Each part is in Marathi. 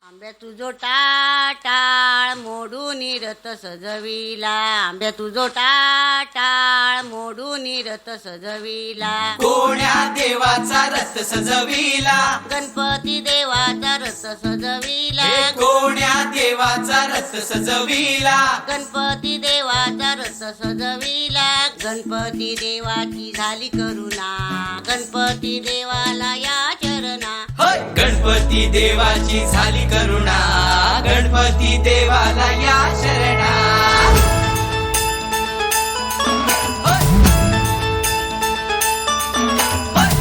आंब्या तुझो टाटाळ मोडून रथ सजविला, आंब्या तुझो टाटाळ मोडून रथ सजविला, कोण्या देवाचा रथ सजविला, गणपती देवाचा रथ सजविला, हे कोण्या देवाचा रथ सजविला, गणपती देवाचा रथ सजविला, गणपती देवाची झाली करुणा, गणपती देवाला या चरणा, होय गणपती देवाची झाली करुणा, गणपती देवाला या शरणा. होय. होय. होय.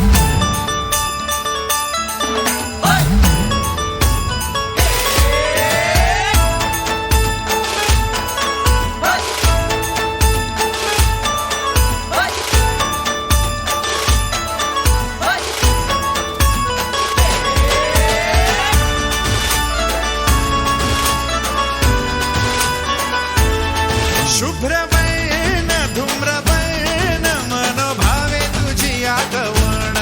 होय. होय. होय. शुभ्रवर्ण धूम्रवर्ण मनोभावे तुझी आगवण,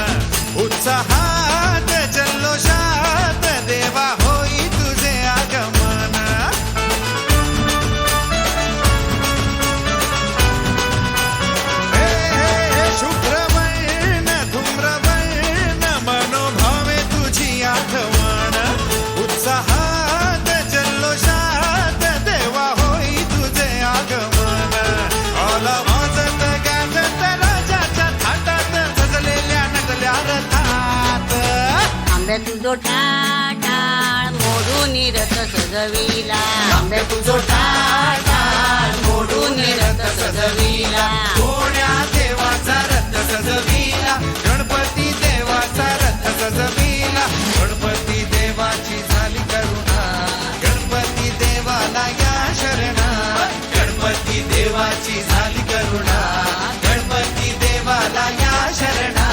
उत्साहात जल्लोषात देवा होई तुझे आगमन. हे शुभ्रवर्ण धूम्रवर्ण मनोभावे तुझी आगवण, उत्साहात जल्लोषात देवा होई तुझे आगमन. आला वाजत गाजत राजाच्या थाटात सजलेल्या नटल्या रथात. आंब्या तुझो टाटाळ मोडून रथ सजविला, आंब्या तुझो टाटाळ मोडून रथ सजविला, कोण्या देवाचा रथ सजविला, गणपती देवाचा रथ सजविला, गणपती देवाची झाली करुणा, गणपती देवाला या शरणा. गणपती देवाची झाली करुणा, गणपती देवाला या शरणा.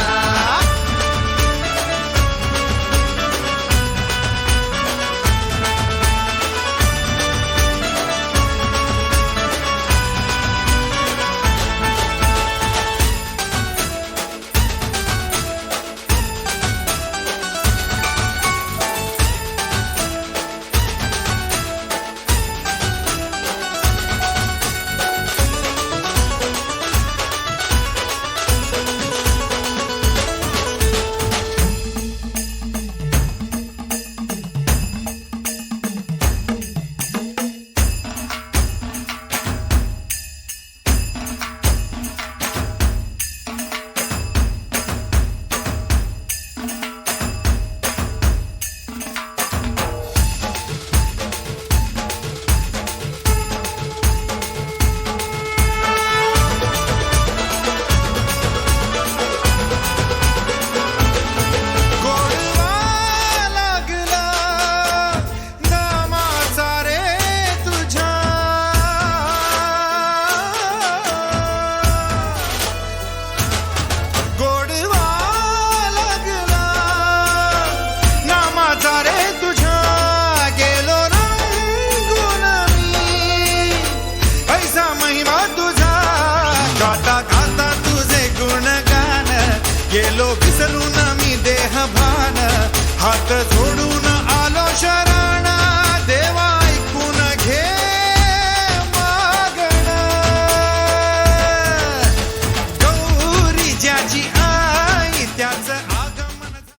गोडवा लागला नामाचा रे तुझ्या, गोडवा लागला नामाचा रे तुझ्या. गेलो रंगून मी ऐसा महिमा तुझा, गाता गाता तुझे गुणगान, गेलो विसरून मी देह भान, हात जोडून आलो शरण.